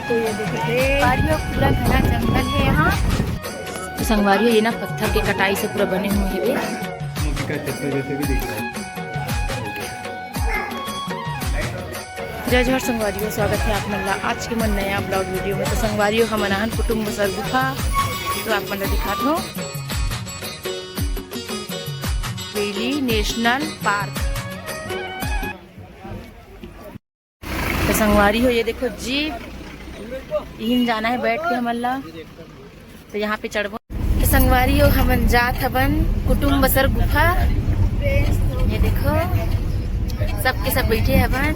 तो ये संगवारियों पूरा घना जंगल है यहाँ। तो संगवारियों ये ना पत्थर के कटाई से पूरा बने हुए हैं। जय जोहर संगवारियों, स्वागत है आप मल्ला आज के मन नया ब्लॉग वीडियो में। तो संगवारियों हम अनाहन कुटुंब बसर गुफा तो आप मल्ला दिखाते हो वेली नेशनल पार्क। तो संगवारी हो ये देखो जीप यहीं जाना है बैठ के हमला। तो यहाँ पे चढ़बो। तो संगवारी हो हम जात हवन कुटुंब बसर गुफा। ये देखो सबके सब बैठे हवन।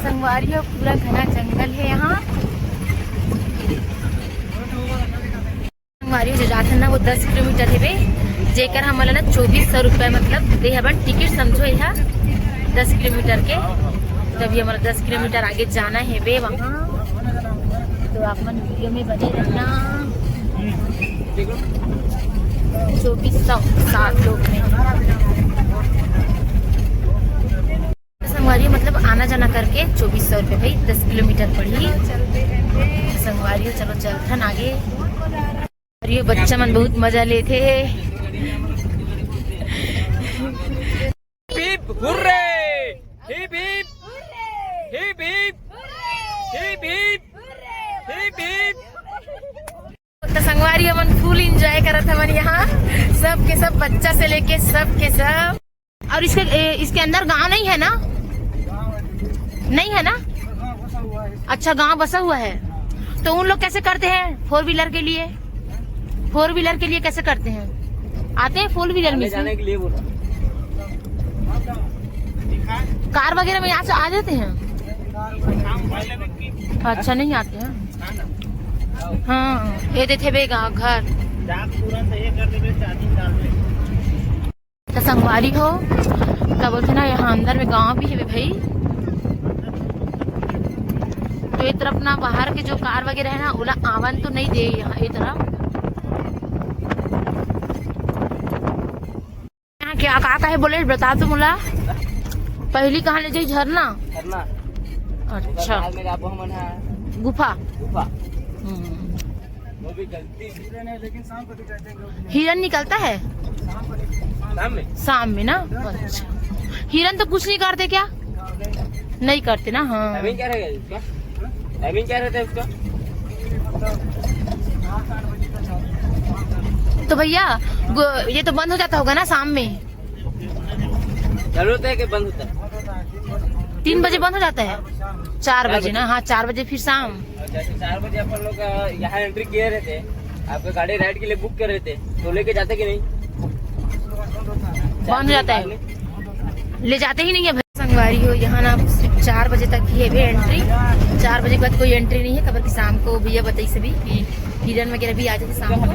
संगवारियों पूरा घना जंगल है यहाँ। संगवारियों जो जाते ना वो 10 किलोमीटर है जेकर हमला ना 2400 रुपये मतलब दे हवन टिकट समझो यहाँ 10 किलोमीटर के। तभी हमारा 10 किलोमीटर आगे जाना है वे वहाँ। तो आप मन वीडियो में बने रहना। 2400 7 लोग में संगवारी मतलब आना जाना करके 2400 रुपये भाई 10 किलोमीटर पड़ी। संगवारी चलो चलथन आगे। ये बच्चा मन बहुत मजा लेते तो संगवारी मन फुल एंजॉय करत हवन यहाँ सब के सब बच्चा से लेके सब के सब। और इसके अंदर गांव नहीं है ना? नहीं है ना? अच्छा गांव बसा हुआ है। तो उन लोग कैसे करते हैं फोर व्हीलर के लिए? फोर व्हीलर के लिए कैसे करते हैं? आते हैं फोर व्हीलर में जाने के लिए बोला। कार वगैरह में यहाँ से आ जाते हैं? अच्छा नहीं आते हैं। हाँ ये देते बेगा घर तो संगवारी हो क्या बोलते ना यहाँ अंदर में गांव भी है भाई। तो ये तरफ ना बाहर के जो कार वगैरह है ना ओला आवन तो नहीं दे यहाँ ये तरफ। यहाँ क्या का है बोले बता तो मुला पहली कहाँ ले जाई झरना? अच्छा गुफा हिरन निकलता है शाम में ना? अच्छा हिरन तो कुछ नहीं करते क्या? नहीं करते ना? हाँ क्या रहता है उसका? तो भैया ये तो बंद हो जाता होगा ना शाम में? चालू होता है कि बंद होता है? 3 बजे बंद हो जाता है। 4 बजे ना? हाँ 4 बजे फिर शाम। जैसे 4 बजे अपन लोग यहाँ एंट्री किए रहते, आपका गाड़ी राइड के लिए बुक कर रहे थे तो लेके जाते कि नहीं? बंद हो जाता है, ले जाते ही नहीं है भाई। संगवारी हो यहाँ ना 4 बजे तक ही है एंट्री। 4 बजे के बाद कोई एंट्री नहीं है। खबर की शाम को भैया बताई सभी कि हिरन वगैरह भी आ जाते शाम को।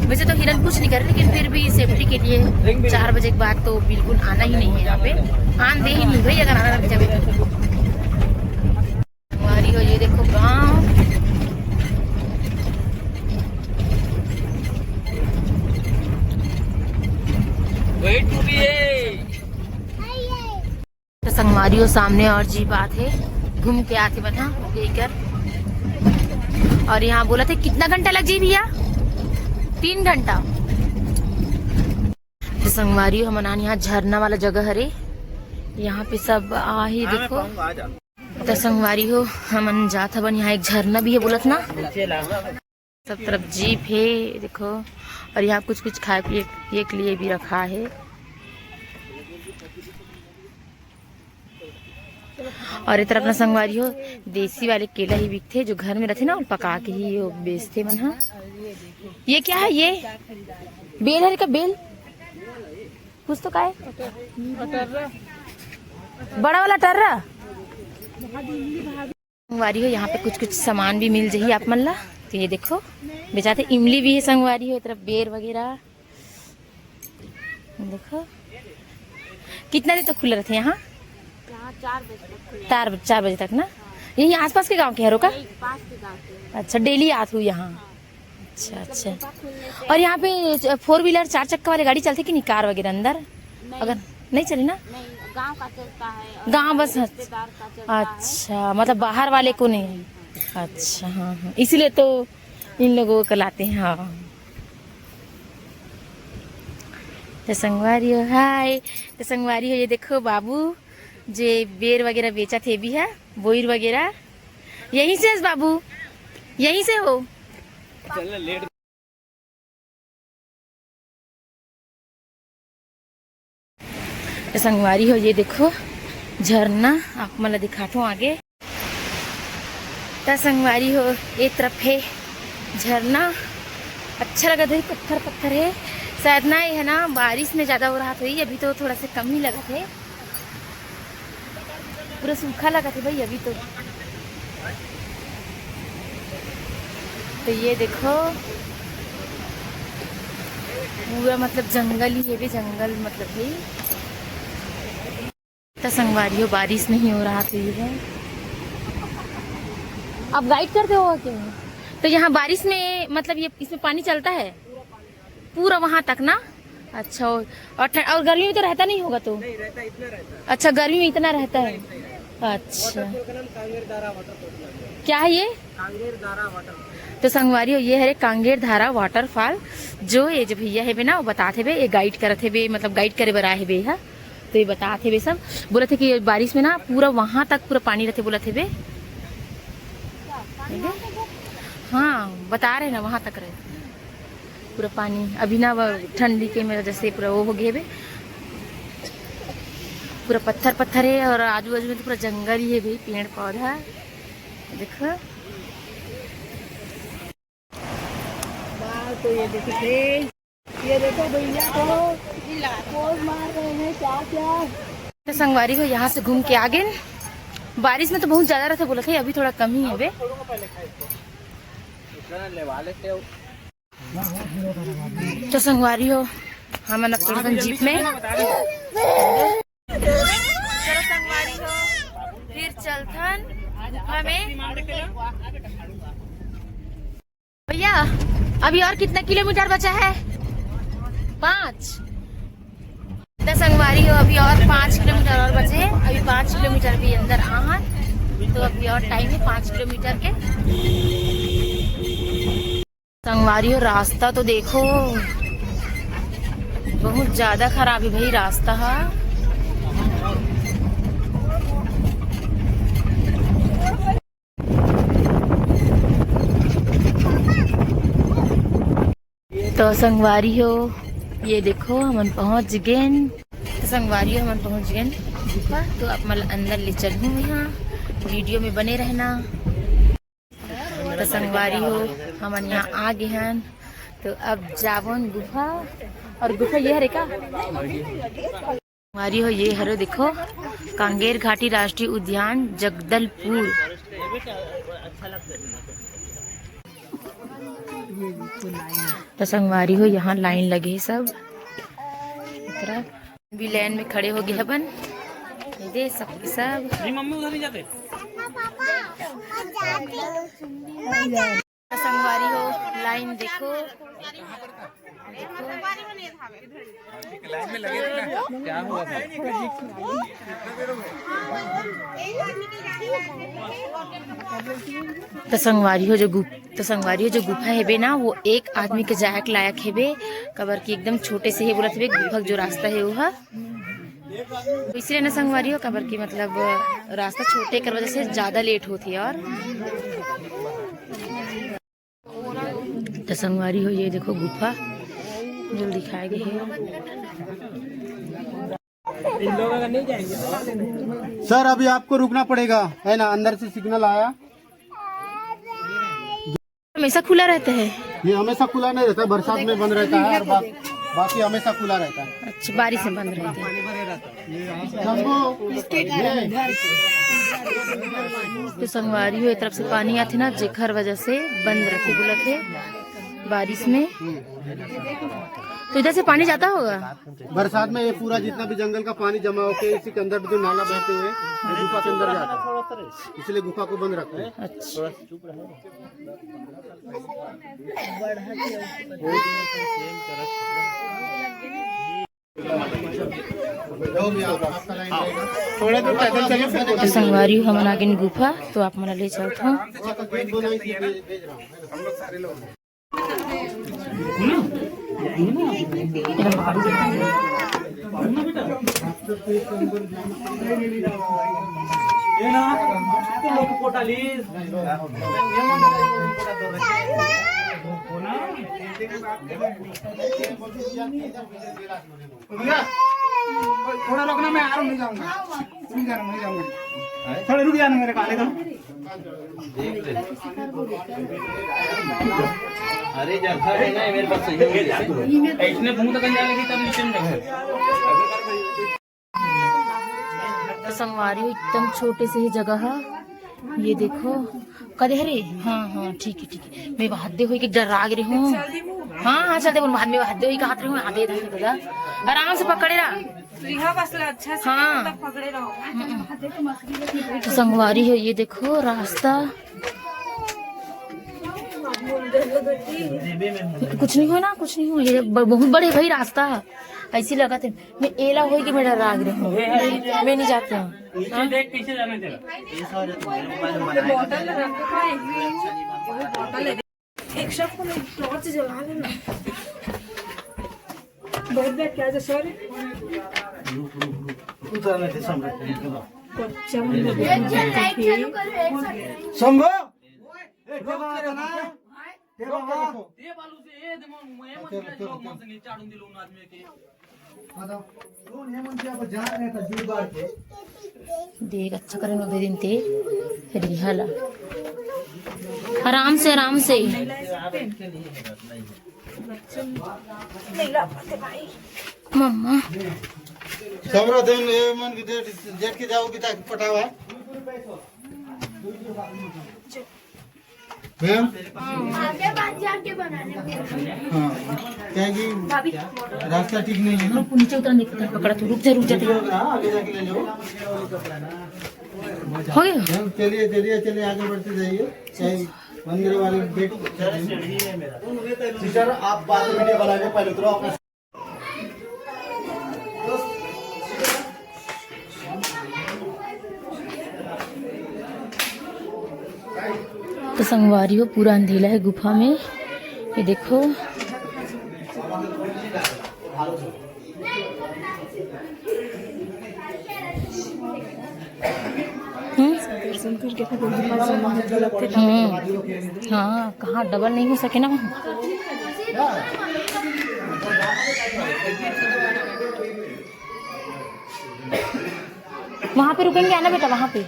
वैसे तो हिरन कुछ नहीं कर रहे लेकिन फिर भी सेफ्टी के लिए 4 बजे के बाद तो बिल्कुल आना ही नहीं है यहाँ पे। आन दे ही नहीं भाई अगर आना लग जाए। संगवारी हो ये देखो गाँव। तो संगवारी हो सामने और जी बात है घूम के आते बना लेकर। और यहाँ बोला थे कितना घंटा लग जाए भैया? 3 घंटा। तो संगवारी हो मनान यहाँ झरना वाला जगह है यहाँ पे सब आ ही देखो। तो संगवारी हो हम जात हवन यहाँ एक झरना भी है बोलत ना। सब तरफ जीप है देखो। और यहाँ कुछ खाए पिए के लिए भी रखा है। और इधर अपना संगवारी हो देसी वाले केला ही बिकते जो घर में रहते ना और पका के ही वो बेचते मन। हाँ ये क्या है? ये बेल है का बेल कुछ तो का है? बड़ा वाला टर्रा। संगवारी हो यहाँ पे कुछ सामान भी मिल जाए आप मन ला। तो ये देखो बेचाते इमली भी है संगवारी हो तरफ बेर वगैरह देखो। कितना देर तक खुला रहते यहाँ? 4 बजे तक ना। यही आसपास के गांव के हरो का? पास के गाँव के अच्छा, डेली आत हूँ यहाँ। अच्छा अच्छा। और यहाँ पे 4 व्हीलर 4 चक्का वाले गाड़ी चलते कि नहीं, कार वगैरह अंदर? अगर नहीं चली ना, नहीं, गांव का चलता है और गांव बस। रिश्तेदार का चलता अच्छा, मतलब बाहर वाले को नहीं है। अच्छा हाँ हाँ, इसीलिए तो इन लोगों को लाते हैं। हाँ, तो संगवारी हो, हाय। तो संगवारी हो, ये देखो बाबू जे बेर वगैरह बेचा थे भी है, बोईर वगैरह यहीं से है बाबू, यहीं से हो? चलना लेट। तो संगवारी हो, ये देखो झरना, आप मतलब दिखाता हूँ आगे। तो संगवारी हो, एक तरफ है झरना, अच्छा लगा था, पत्थर पत्थर है। शायद ना ये है ना, बारिश में ज्यादा हो रहा था, अभी तो थोड़ा सा कम ही लगा थे, पूरा सूखा लगा था भाई अभी तो। ये देखो पूरा मतलब जंगल ही है भी, जंगल मतलब है। तो संगवारी हो, बारिश नहीं हो रहा था ये है। आप गाइड करते हो क्या? तो यहाँ बारिश में मतलब ये इसमें पानी चलता है पूरा वहां तक ना? अच्छा, और गर्मी में तो रहता नहीं होगा तो? नहीं रहता, इतना रहता। अच्छा, गर्मी में इतना रहता है। अच्छा, कांगेर धारा वाटरफॉल। क्या है ये? कांगेर धारा वाटरफॉल। तो संगवारी हो, ये है कांगेर धारा वाटरफॉल, जो ये जो भैया है बे ना, वो बताते बे, ये गाइड करते बे, मतलब गाइड करे बरा है बे। है तो ये बताते बे, सब बोले थे कि बारिश में ना पूरा वहां तक पूरा पानी रहते, बोला थे बे। हाँ, बता रहे ना, वहां तक रहे पूरा पानी। अभी ना ठंडी के में जैसे पूरा वो हो गए बे, पूरा पत्थर पत्थर है, और आजू बाजू में तो पूरा जंगल ही है भाई, पेड़ पौधा देखो। तो ये देखिए, ये देखो भैया को पोज मार रहे हैं, क्या क्या। तो संगवारी को यहाँ से घूम के आगे, बारिश में तो बहुत ज्यादा रहता बोला था, अभी थोड़ा कम ही है बे। तो संगवारी हो, हम अब तुरंत जीप में, चलो संगवारी हो, फिर चलथन गुफा में। भैया अभी और कितना किलोमीटर बचा है? 5। तो संगवारी हो, अभी और 5 किलोमीटर और बचे हैं, अभी 5 किलोमीटर भी अंदर आ, तो अभी और टाइम है 5 किलोमीटर के। संगवारी हो, रास्ता तो देखो बहुत ज्यादा खराब है भाई रास्ता। तो संगवारी हो, ये देखो हम पहुंच गए। तो संगवारी हो, हम पहुंच गए गुफा। तो आप मतलब अंदर ले चलूँ, यहाँ वीडियो में बने रहना। तो संगवारी हो, हम यहाँ आ गए हैं। तो अब जावन गुफा, और गुफा ये हरे का संगवारी हो, ये हरो देखो, कांगेर घाटी राष्ट्रीय उद्यान जगदलपुर। तो संगवारी हो, यहाँ लाइन लगे है सब, भी लाइन में खड़े हो गए अपन, दे सब सब। मम्मी उधर नहीं जाते। तो संगवारी हो, लाइन देखो, लाइन में लगे थे ना, क्या हुआ था? तो संगवारी हो जो गुफा है बे ना, वो एक आदमी के जायक लायक है बे, कबर की एकदम छोटे से है बोला थे गुफा जो रास्ता है वो, इसलिए ना संगवारी हो कबर की मतलब रास्ता छोटे कर वजह से ज्यादा लेट होती है। और तो संगवारी हो, ये देखो गुफा जो दिखाए गए है। सर अभी आपको रुकना पड़ेगा, है ना, अंदर से सिग्नल आया। हमेशा खुला रहता है? ये हमेशा खुला नहीं रहता, बरसात में बंद रहता है, और बाकी हमेशा खुला रहता है। अच्छा, बारिश में बंद रहता है। तो संगवारी हो, एक तरफ से पानी आते ना, जेखर वजह से बंद रखे बोला थे, बारिश में तो इधर से पानी जाता होगा। बरसात में ये पूरा जितना भी जंगल का पानी जमा होके इसी के अंदर जो नाला बहते हुए ये गुफा के अंदर जाता है, इसलिए गुफा को बंद रखते हैं। अच्छा थोड़ा दूर पैदल चलिए फिर तो संगवारी हम आगे गुफा तो आप मना ले चलते हो। थोड़ा रुकना, मैं आ रहा हूँ, नहीं जाऊंगा, नहीं जाऊंगा, थोड़ा रुक जाना मेरे काले का। अरे जगह है ना मेरे पास, सही इसने मुंह तक जाएगी तब नीचे में संगवारी हो एकदम छोटे से ही जगह है। ये देखो कदे रे। हाँ हाँ ठीक है मैं हाथ हो कि डरा गिरी हूँ। हाँ हाँ चलते बोल हाथ में हाथ दे हाथ रही हूँ हाथ दे आराम से पकड़े रहा। हाँ तो संगवारी है ये देखो रास्ता कुछ नहीं हो ना, कुछ नहीं हो, ये बहुत बड़े भाई रास्ता ऐसी लगा थे। मैं एला हो कि मैं डरा गिरी हूँ, मैं नहीं जाती हूँ। पीछे जाना एक शख्स को टॉर्च जला लेना। बहुत देर क्या है सॉरी उतरने थे सम्राट देख अच्छा करें दे दिन ते रिहाला आराम से मम्मा सम्राट ये मन की जेट के जाओगी ताकि पटावा मैम आगे बात जाके बनाने हाँ क्या कि रास्ता ठीक नहीं है ना, नीचे उतरने पकड़ा तो रुक जा आगे जाके ले लो। हो गया। मैम चलिए आगे बढ़ते जाइए। मंदिर वाले गेट टीचर आप बाद में वीडियो बना के पहले उतरो अपना। तो संगवारी हो पूरा अंधेला है गुफा में, ये देखो हाँ कहाँ डबल नहीं हो सके ना। वहाँ पे रुकेंगे आना बेटा, वहाँ पे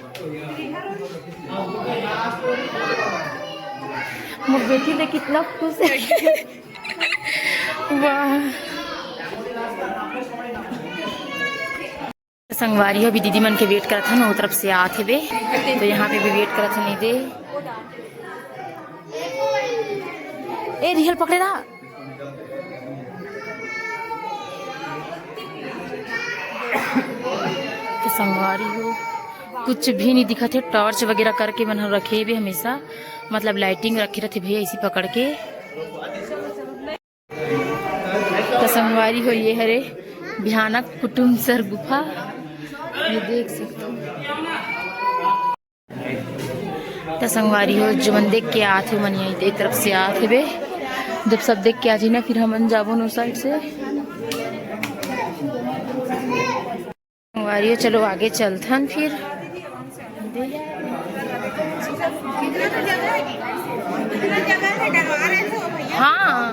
मुझे बेटी देख कितना खुश है। वाह संगवारी अभी दीदी मन के वेट करा था ना, वो तरफ से आते बे तो यहाँ पे भी वेट करा था। नहीं दे ए रियल पकड़े रहा। तो संगवारी हो कुछ भी नहीं दिखा थे, टॉर्च वगैरह करके बना रखे भी हमेशा, मतलब लाइटिंग रखे रहते भैया इसी पकड़ के। तो संगवारी हो ये हरे भयानक कुटुम्ब सर गुफा, ये देख सकते हो। तो संगवारी हो जो मन देख के आते मन यही एक तरफ से आते बे, जब सब देख के आ जाए ना फिर हम जाबो नो साइड से। संगवारी हो चलो आगे चलथन फिर। हाँ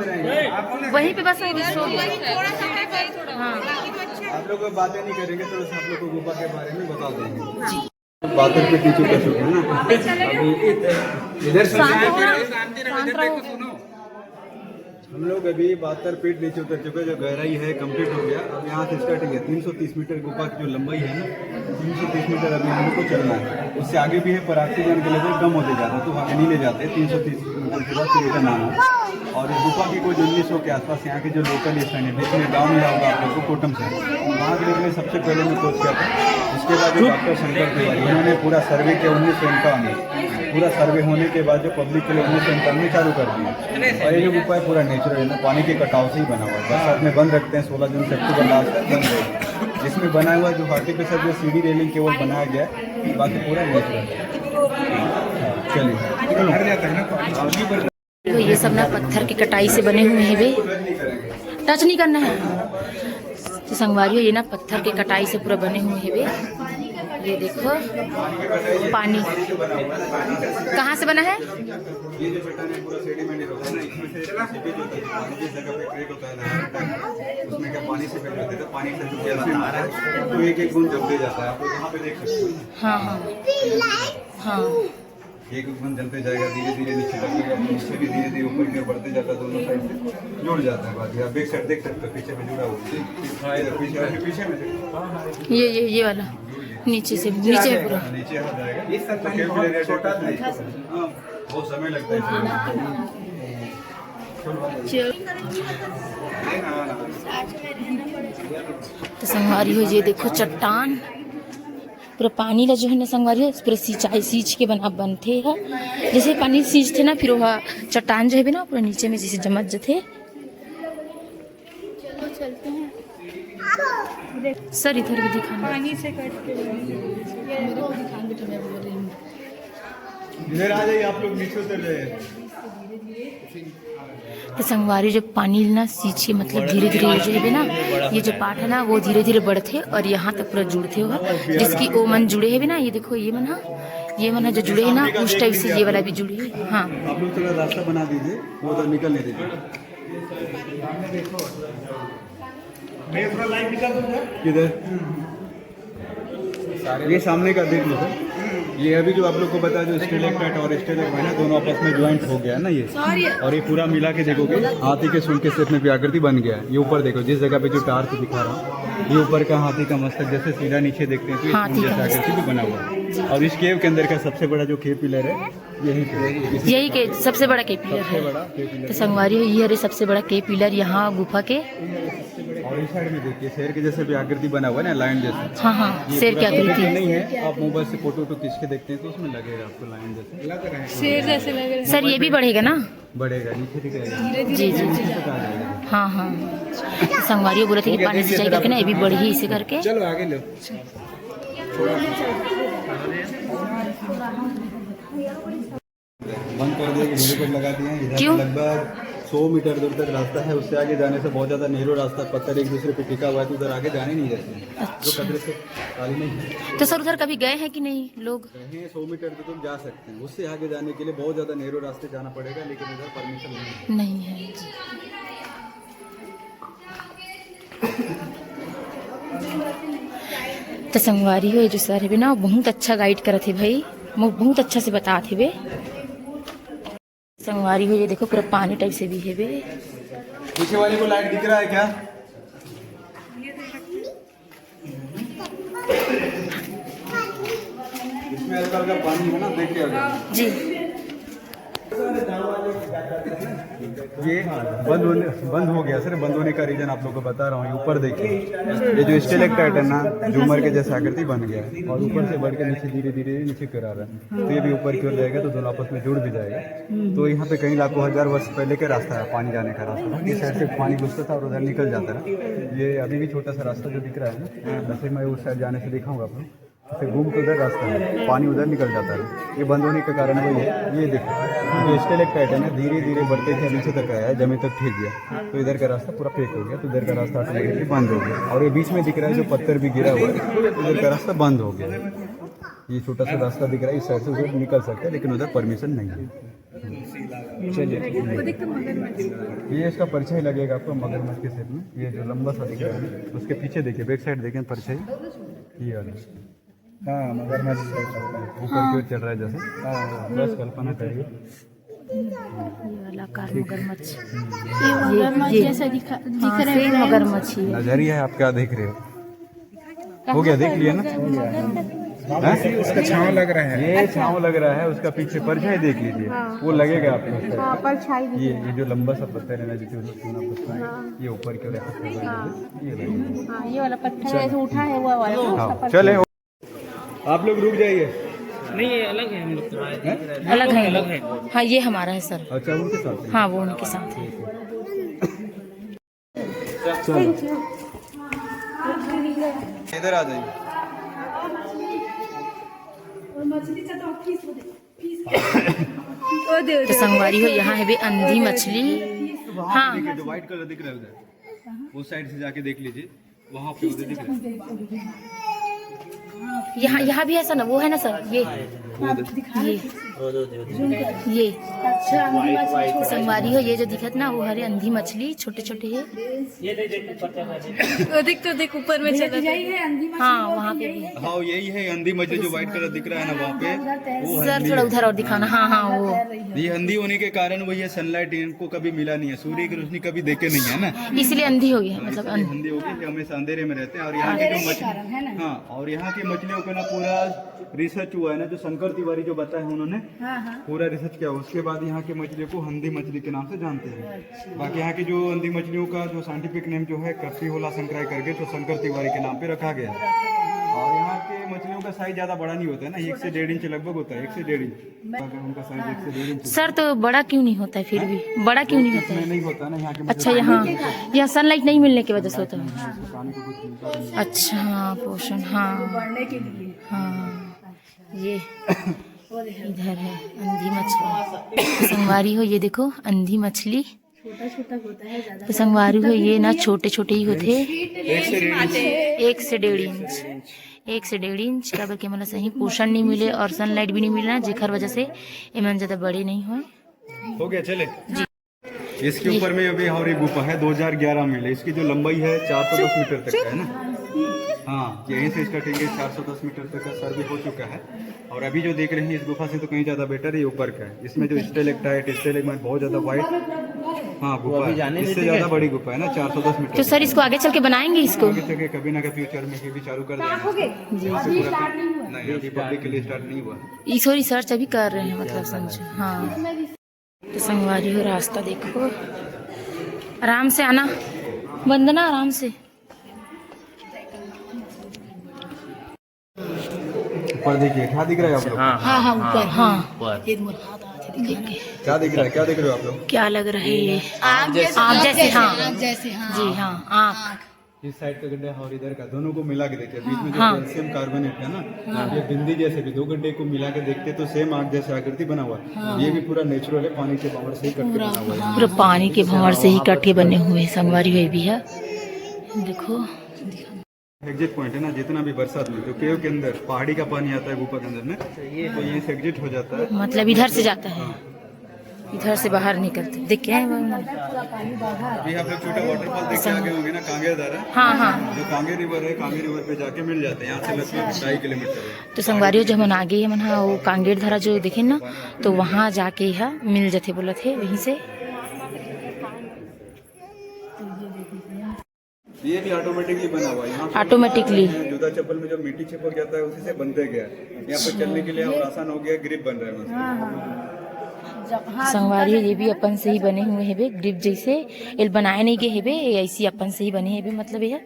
वहीं पे बस हाँ आप लोग बातें नहीं करेंगे तो आप लोग को गुफा के बारे में बता देंगे। बातें पे टीचर का शौक है ना, अभी इधर हम लोग अभी 72 फीट नीचे उतर चुके हैं। जो गहराई है कंप्लीट हो गया। अब यहाँ से स्टार्टिंग है 330 मीटर गुफा की जो लंबाई है ना, 330 मीटर अभी हमको चलना है। उससे आगे भी है पर ऑक्सीजन के लेवल कम होते जाता है तो आगे नहीं ले जाते। 330 मीटर के बाद रिटर्न आना है। और इस गुफा की कुछ 1900 के आसपास यहाँ के जो लोकल स्थान है, जिसमें गाँव में होगा आप लोग को कोटम से, वहाँ के लिए सबसे पहले मैं सोच किया था। उसके बाद जो डॉक्टर शंकर तिवारी उन्होंने पूरा सर्वे किया 1951 में। पूरा सर्वे होने के बाद जो पब्लिक के लिए 1951 में चालू कर दिया। और ये जो गुफा है पूरा नेचुरल है ना, पानी के कटाव से ही बना हुआ है। बरसात में बंद रखते हैं 16 जून से अक्टूबर लास्ट तक बंद रहेगा। जिसमें बना हुआ जो आर्टिफिशियल जो सीढ़ी रेलिंग केवल बनाया गया है, बाकी पूरा नेचुरल है। चलिए तो ये सब ना पत्थर की कटाई से बने हुए हैं वे, टच नहीं करना है। तो संगवारियों ये ना पत्थर की कटाई से पूरा बने हुए हैं वे। ये देखो पानी कहाँ से बना है। ये जो चट्टान है पूरा सेडिमेंटेड होता है ना, इसमें से सीपेज होता है। पानी जिस जगह पे क्रिएट होता है ना, उसमें क्या पानी से होते हैं। पानी से जो गैस आ रहा है तो एक एक बूंद जमते जाता है। आप लोग यहाँ पे देख सकते हो। हाँ हाँ हाँ, एक बूंद जलते जाएगा, धीरे धीरे नीचे लगेगा, नीचे भी धीरे धीरे ऊपर की ओर बढ़ते जाता है। दोनों साइड से जुड़ जाता है। बाकी आप बैक साइड देख सकते हो, पीछे में जुड़ा हुआ है। पीछे में ये वाला नीचे से नीचे है पूरा। नीचे आ जाएगा। इस सब छोटा बहुत समय लगता है। तो संगवारी हो ये देखो चट्टान पूरा पानी ला जो है ना संगवारी हो पूरा सिंचाई सींच के बनते है। जैसे पानी सींचते ना फिर वह चट्टान जो है ना पूरा नीचे में जैसे जमत जाते। चलते हैं सर इधर भी दिखाना। पानी से कट के इधर आ जाइए आप लोग, नीचे उतर जाइए। तो संगवारी जो पानी ना सींच के मतलब धीरे धीरे जो है ना, ये जो पार्ट है ना वो धीरे धीरे बढ़ते और यहाँ तक पूरा जुड़ते होगा। जिसकी वो मन जुड़े है ना, ये देखो ये मन जो जुड़े है ना उस टाइप से ये वाला भी जुड़े है। हाँ आप लोग थोड़ा रास्ता बना दीजिए, वो उधर निकलने दीजिए। किधर ये सामने का देख लो सर। ये अभी जो आप लोग को बताया जो स्टेलेक्टाइट और स्टेलेक्टाइट है दोनों आपस में ज्वाइंट हो गया ना ये। और ये पूरा मिला के देखोगे हाथी के सूंड के शेप में भी आकृति बन गया है। ये ऊपर देखो जिस जगह पे जो टार्च दिखा रहा हूँ, ये ऊपर का हाथी का मस्तक जैसे सीधा नीचे देखते हैं तो ये सूंड जैसा आकृति भी बना हुआ है। और इस केव के अंदर का सबसे बड़ा जो केव पिलर है यही के सबसे बड़ा केव पिलर है। तो संगवारी ये सबसे बड़ा केव पिलर यहाँ गुफा के। और इस साइड में देखिए शेर के जैसे भी आकृति बना हुआ है ना, लाइन जैसे। हाँ हाँ शेर की आकृति नहीं है। आप मोबाइल से फोटो खींच के देखते हैं तो उसमें लगेगा आपको लाइन जैसे शेर जैसे लग रहा है। सर ये भी बढ़ेगा ना, बढ़ेगा नीचे दिखेगा। जी जी जी हाँ हाँ। संगवारी बोले थे कि पानी सिंचाई करके ना ये भी बढ़ी इसे करके। चलो आगे लो। बंद कर दिया, हेलीपैड लगा दिए हैं। इधर लगभग 100 मीटर दूर तक रास्ता है। उससे आगे जाने से बहुत ज़्यादा नेरो रास्ता, पत्थर एक दूसरे पे टिका हुआ है तो उधर आगे जाने नहीं देते। जो कचरे से खाली नहीं है। तो सर उधर कभी गए हैं कि नहीं लोग? 100 मीटर तक तुम जा सकते हैं। उससे आगे जाने के लिए बहुत ज़्यादा नेरो रास्ते जाना पड़ेगा, लेकिन उधर परमिशन नहीं है। तो संगवारी हो जो सर है ना बहुत अच्छा गाइड करे थे भाई, बहुत अच्छा से बताते वे। संगवारी हो ये देखो पूरा पानी टाइप से भी है वे। पीछे वाले को लाइट दिख रहा है क्या? इसमें हल्का हल्का पानी है ना, देख के जी। ये बंद हो गया सर। बंद होने का रीजन आप लोग को बता रहा हूँ। ऊपर देखिए ये जो स्टेलेक्टाइट है ना, झूमर के जैसा आकृति बन गया है और ऊपर से बढ़ के नीचे धीरे धीरे नीचे करा रहा है। तो ये भी ऊपर की ओर जाएगा तो दोनों आपस में जुड़ भी जाएगा। तो यहाँ पे कई लाखों हजार वर्ष पहले का रास्ता है, पानी जाने का रास्ता। ये साइड से पानी घुसता था और उधर निकल जाता है। ये अभी भी छोटा सा रास्ता जो दिख रहा है ना, वैसे मैं उस साइड जाने से दिखाऊंगा आपको। फिर घूम के उधर रास्ता है, पानी उधर निकल जाता है। ये बंद होने का कारण वही है। ये देखो जो स्टेलेक्टाइट है ना, धीरे धीरे बढ़ते थे नीचे तक आया, जमीन तक ठेक गया तो इधर का रास्ता पूरा फेक हो गया। तो इधर का रास्ता ऑटोमेटिकली बंद हो गया। और ये बीच में दिख रहा है जो पत्थर भी गिरा हुआ है, इधर का रास्ता बंद हो गया। ये छोटा सा रास्ता दिख रहा है, इस साइड से उधर निकल सकते हैं, लेकिन उधर परमिशन नहीं है। चलिए ये इसका परिचय लगेगा आपको मगरमच्छ के शेप में। ये जो लंबा सा दिख रहा है उसके पीछे देखिए, बैक साइड देखें परिचय ये वाला। हाँ मगरमच्छ ऊपर की ओर चल रहा है जैसे। हाँ बस कल्पना करिए ये वाला कार मगरमच्छ, ये मगरमच्छ जैसा दिख हाँ, रहे सेम मगरमच्छ ही है। नजरिया है, आप क्या देख रहे हो? हो गया, देख लिया ना? उसका छांव लग रहा है। ये छांव लग रहा है, उसका पीछे परछाई देख लीजिए, वो लगेगा आपको। ये जो लंबा सा पत्थर है ना, जो चूना पत्थर है, ये ऊपर की ओर ये लगेगा। ये वाला पत्थर ऐसे उठा है वो वाला। हाँ, चले आप लोग रुक जाइए। नहीं ये अलग है, हम लोग तो अलग है, अलग है। हाँ ये हमारा है सर। अच्छा, उनके साथ हाँ वो उनके साथ है। इधर आ जाइए। तो संगवारी हो यहाँ है भी अंधी मछली। हाँ जो व्हाइट कलर दिख रहा है उधर, उस साइड से जाके देख लीजिए, वहाँ पे उधर दिख रहा है। यहाँ भी ऐसा ना, वो है ना सर, ये संगवारी हो, ये जो दिखत ना वो हरे अंधी मछली, छोटे छोटे है। देख ऊपर में चला हाँ वहाँ पे भी हाँ यही है अंधी मछली, जो व्हाइट कलर दिख रहा है ना वहाँ पे, वो सर थोड़ा उधर और दिखाना। हाँ हाँ वो ये अंधी होने के कारण वही है, सनलाइट इनको कभी मिला नहीं है, सूर्य की रोशनी कभी देखे नहीं है ना, इसलिए अंधी हो गया, मतलब अंधी हो गई, हमेशा अंधेरे में रहते हैं। और यहाँ की जो मछली, हाँ, और यहाँ की मछलियों का ना पूरा रिसर्च हुआ है ना, जो शंकर तिवारी जो बताया है उन्होंने, पूरा रिसर्च किया, उसके बाद यहाँ की मछलियों को अंधी मछली के नाम से जानते हैं। बाकी यहाँ की जो अंधी मछलियों का जो साइंटिफिक नेम जो है कप्सीहोला शंकराई करके, तो शंकर तिवारी के नाम पे रखा गया है। और यहाँ के मछलियों का साइज ज्यादा बड़ा नहीं होता है ना, 1 से 1.5 इंच लगभग होता है, 1 से 1.5 इंच। अगर उनका साइज 1 से 1.5 इंच सर तो बड़ा क्यों नहीं होता है? फिर भी बड़ा क्यों नहीं होता है? नहीं होता ना यहाँ के। अच्छा यहाँ सनलाइट नहीं मिलने की वजह से होता है। पानी को कुछ मिलता नहीं। अच्छा हाँ पोषण, हाँ हाँ ये इधर है अंधी मछली। संगवारी हो ये देखो अंधी मछली, तो संगवारी हो ये ना छोटे छोटे ही होते, 1 से 1.5 इंच, 1 से 1.5 इंच का बल्कि मतलब सही पोषण नहीं मिले और सनलाइट भी नहीं मिलना, जेखर वजह से इमन ज्यादा बड़े नहीं हुए। हो गया, चले। इसके ऊपर में अभी और एक गुफा है, 2011 में मिले। इसकी जो लंबाई है 410 मीटर तक का है ना। हाँ, यहीं से स्टार्टिंग है, 410 मीटर तक का सर्वे हो चुका है। और अभी जो देख रहे हैं इस गुफा से तो कहीं ज्यादा बेटर है, ये ऊपर का है। इसमें जो स्टेलेक्टाइट बहुत ज्यादा वाइट, हाँ गुफा है, इससे ज्यादा बड़ी गुफा है ना, 410 मीटर। तो सर इसको आगे चल के बनाएंगे, इसको आगे चल के कभी ना कभी फ्यूचर में भी चालू कर देंगे। नहीं, अभी पब्लिक के लिए स्टार्ट नहीं हुआ। इसको रिसर्च अभी कर रहे हैं, मतलब समझो। हाँ तो संगवारी हो रास्ता देखो, आराम से आना, वंदना आराम से। ऊपर देखिए, क्या दिख रहा है आप लोग? हाँ हाँ ऊपर, हाँ क्या दिख रहा है, क्या देख रहे हो आप लोग? क्या लग रहा है ये? आग जैसे, हाँ जी हाँ आँख। इस साइड का गड्ढा और इधर का, दोनों को मिला के देखिए, बीच में जो कैल्शियम कार्बोनेट है ना, ये बिंदी जैसे भी 2 गड्ढे को मिला के देखते तो सेम आग जैसे आकृति बना हुआ है। ये भी पूरा नेचुरल है, पानी के भंवर से ही कट के बना हुआ है। पूरा पानी के भंवर से ही कट के बने हुए संगवारी हुए भी है। देखो एग्जिट पॉइंट है ना, जितना भी बरसात में जो केव के अंदर पहाड़ी का पानी आता है गुफा के अंदर में, तो यहीं से एग्जिट हो जाता है, मतलब इधर से जाता है, इधर से बाहर निकलते। देख के अभी आप लोग छोटा वाटरफॉल देख के आगे होंगे ना, कांगेर धारा। हाँ हाँ जो कांगेर रिवर है, कांगेर रिवर पे जाके मिल जाते हैं, यहाँ से लगभग 2.5 किलोमीटर है। तो संगवारी जब मन आगे है मन, हाँ वो कांगेर धारा जो देखे ना, तो वहाँ जाके यहाँ मिल जाते बोला थे, वहीं से। ये भी ऑटोमेटिकली बना हुआ है, यहाँ ऑटोमेटिकली जूता चप्पल में जो मिट्टी चिपक जाता है उसी से बनते गया। यहाँ पर चलने के लिए और आसान हो गया, ग्रिप बन रहा है। संगवारी ये भी अपन से ही बने हुए हैं, ग्रिप जैसे ये बनाए नहीं गए है, ऐसी अपन से ही बने हैं, मतलब ये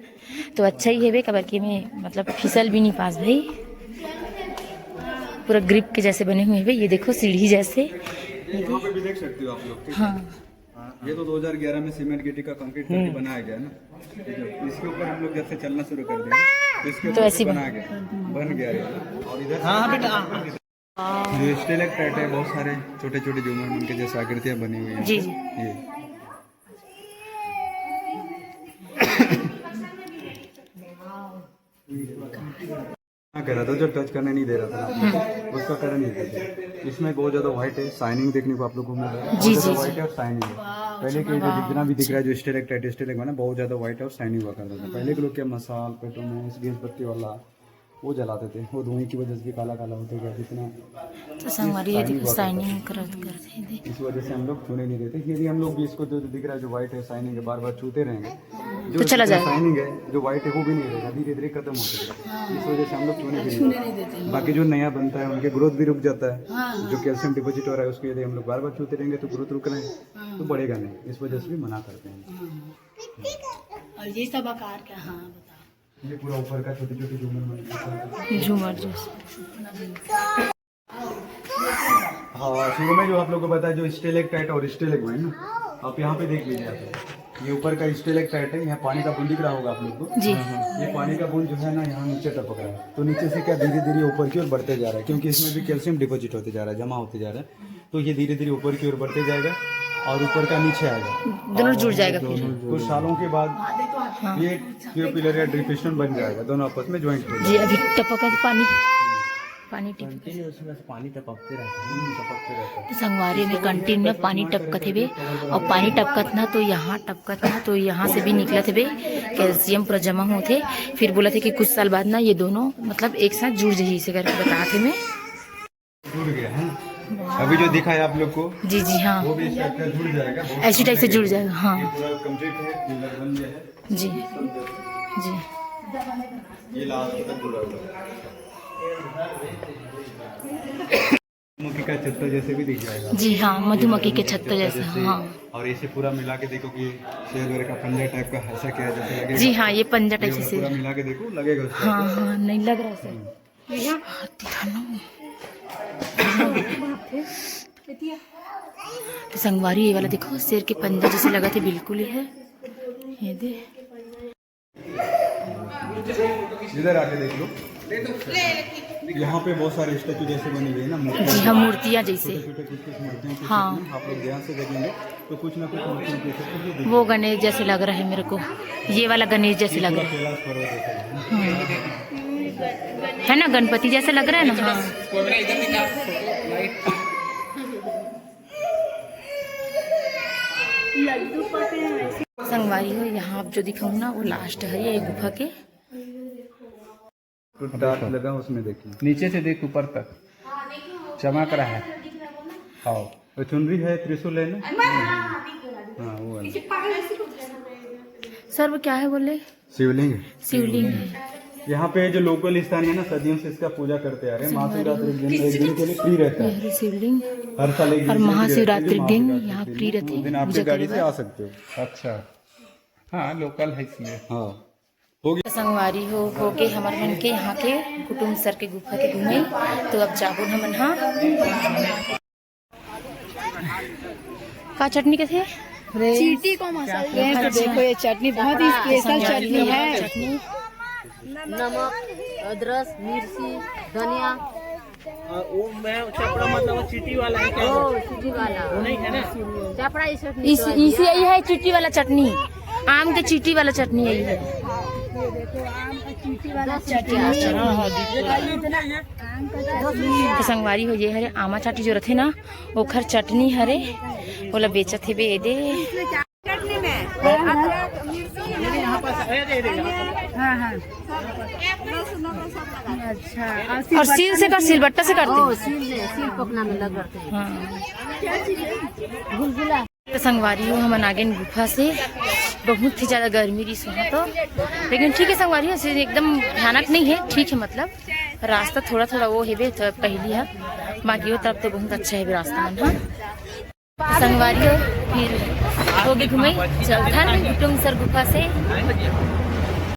तो अच्छा ही है कबर के में, मतलब फिसल भी नहीं पास भाई, पूरा ग्रिप के जैसे बने हुए हैं। ये देखो सीढ़ी जैसे, यहाँ पे भी देख सकते हो आप लोग। हाँ ये तो 2011 में सीमेंट गिट्टी का कंक्रीट करके बनाया गया ना, इसके ऊपर हम लोग जब से चलना शुरू कर दिया, इसके ऊपर ऐसे बना गया, बन गया ये। और इधर जो स्टेलेक्टाइट है, बहुत सारे छोटे छोटे झूमर उनके जैसे आकृतियां बनी हुई हैं। जी जी ये कह रहा था, जो टच करने नहीं दे रहा था उसका कारण ये था, इसमें बहुत ज्यादा व्हाइट है, शाइनिंग देखने को आप लोग को मिल रहा है। जी जी व्हाइट है और शाइनिंग है। पहले के जो जितना भी दिख रहा है जो स्टेलेक्टाइट ना, बहुत ज्यादा व्हाइट और शाइनिंग हुआ करता था। पहले के लोग क्या मसाल पेट्रोमेस गैस बत्ती वाला वो जलाते थे, वो धुएं की वजह से भी काला काला होते गया जितना। तो संगवारी ये देखो शाइनिंग करते थे, इस वजह से हम लोग छूने नहीं देते। यदि हम लोग भी इसको जो दिख रहा है जो व्हाइट है शाइनिंग है बार बार छूते रहेंगे जो चला जाएगा। शाइनिंग है जो व्हाइट है वो भी नहीं रहेगा, धीरे धीरे खत्म होते जाएगा। इस वजह से हम लोग छूने भी नहीं देते। बाकी जो नया बनता है उनके ग्रोथ भी रुक जाता है, जो कैल्शियम डिपॉजिट हो रहा है उसको यदि हम लोग बार बार छूते रहेंगे तो ग्रोथ रुक रहे हैं तो बढ़ेगा नहीं, इस वजह से भी मना करते हैं। और ये सब आकार का, हाँ बताओ। ये पूरा ऊपर का छोटी छोटी झूमर जैसे। हाँ, शुरू में जो आप लोगों को बताया जो स्टेलेक्टाइट और स्टेलेग्माइट ना, आप यहाँ पे देख लीजिए। आप ये ऊपर का स्टेलेक्टाइट है, यहाँ पानी का बूंद दिख रहा होगा आप लोग को जी। ये पानी का बूंद जो है ना यहाँ नीचे टपक रहा है, तो नीचे से क्या धीरे धीरे ऊपर की ओर बढ़ते जा रहा है, क्योंकि इसमें भी कैल्शियम डिपॉजिट होते जा रहा है, जमा होते जा रहा है, तो ये धीरे धीरे ऊपर की ओर बढ़ते जाएगा और ऊपर का नीचे आएगा, दोनों जुड़ जाएगा फिर। कुछ सालों के बाद ये ट्यूबुलर या ड्रिप सिस्टम बन जाएगा, दोनों आपस में ज्वाइंट हो जी। अभी टपका है पानी टिप उसमें से पानी टपकते रहते हैं। तो संगवारी में कंटिन्यू पानी टपकत है बे, और पानी टपकत ना तो यहाँ टपकत ना तो यहाँ से भी निकलत है बे, कैल्शियम पूरा जमा होते। फिर बोला थे कि कुछ साल बाद ना ये दोनों मतलब एक साथ जुड़ जाइए, इसे करके बता थे मैं जुड़ गया है। अभी जो दिखा है आप लोग को जी जी। हाँ वो भी इस टाइप का जुड़ जाएगा, ऐसी टाइप से जुड़ जाएगा। हाँ ये पूरा कंप्लीट है, पिलर बन गया है जी जी। ये लास्ट तक जुड़ा हुआ है। मधुमक्खी का छत्ता जैसे भी दिख जाएगा जी। हाँ मधुमक्खी के छत्ते जैसे। हाँ और इसे पूरा मिला के देखो कि शेर वगैरह का पंजा टाइप का ऐसा क्या है जैसे लगेगा। जी। हाँ ये पंजा टाइप ये से। पूरा मिला के देखो लगेगा उसका। हाँ हाँ नहीं लग रहा सर। तो संगवारी ये वाला देखो शेर के पंजा जैसे लगा थे, बिल्कुल ही है। ये दे इधर आके देख लो, यहाँ पे बहुत सारे स्टैचू जैसे बनी हुई है ना, जी। हाँ मूर्तियाँ जैसे। छोटे कुछ मूर्तियाँ। हाँ आप लोग ध्यान से देखेंगे तो कुछ ना कुछ मूर्तियों के साथ वो गणेश जैसे लग रहा है मेरे को, ये वाला गणेश जैसे लग रहा कैलाश पर्वत जैसा है ना, गणपति जैसे लग रहा है ना। हाँ संगवारी हो यहाँ आप जो दिखाऊँ ना वो लास्ट है ये गुफा के। डार्क लगा उसमें देखिए, नीचे से देख ऊपर तक चमक रहा है। आओ वो चुनरी है, त्रिशूल है ना। हाँ वो वाला सर वो क्या है बोले? शिवलिंग है। शिवलिंग है। यहाँ पे जो लोकल स्थान है ना, सदियों से इसका पूजा करते आ रहे हैं। महाशिवरात्रि एक दिन के लिए फ्री रहता है, ये शिवलिंग हर साल एक दिन और के लिए महाशिवरात्रि रहती है। दिन महाशिवरात्रि यहाँ के फ्री दिन रहती उस दिन है आप पूजा गाड़ी करने से बाद। आ सकते हो। अच्छा, हाँ लोकल है इसलिए। हाँ हो गया। संगवारी हो के हमारे मन के यहाँ के कुटुम्ब सर के गुफा के घूमे, तो अब जाबुन हमन हाँ का चटनी के थे चीटी को मसाला। देखो ये चटनी बहुत ही स्पेशल चटनी है। चटनी नमक, अदरक, मिर्ची, धनिया। वो मैं चपड़ा मतलब वो चीटी वाला है क्या? ओ चीटी वाला वो नहीं है ना? चपड़ा ये चटनी इसी यही है चीटी वाला चटनी, आम के चीटी वाला चटनी यही है। तो संगवारी हो ये हरे आमा चाटी जो रथे ना ओखर चटनी हरे बोला बेचत है बे दे। अच्छा और सील से कर सिलबट्टा से करते हैं। सील पकना में लग करते हैं। हाँ गुलगुला। तो संगवारी हो हम नागिन गुफा से बहुत ही ज़्यादा गर्मी रही सुना तो, लेकिन ठीक है संगवारी हो एकदम भयानक नहीं है, ठीक है मतलब रास्ता थोड़ा थोड़ा वो है बे तो पहली है, बाकी वो तरफ तो बहुत अच्छा है रास्ता मन। हाँ संगवारी हो फिर होगी घुमाई चलथन कुटुम्ब सर गुफा से।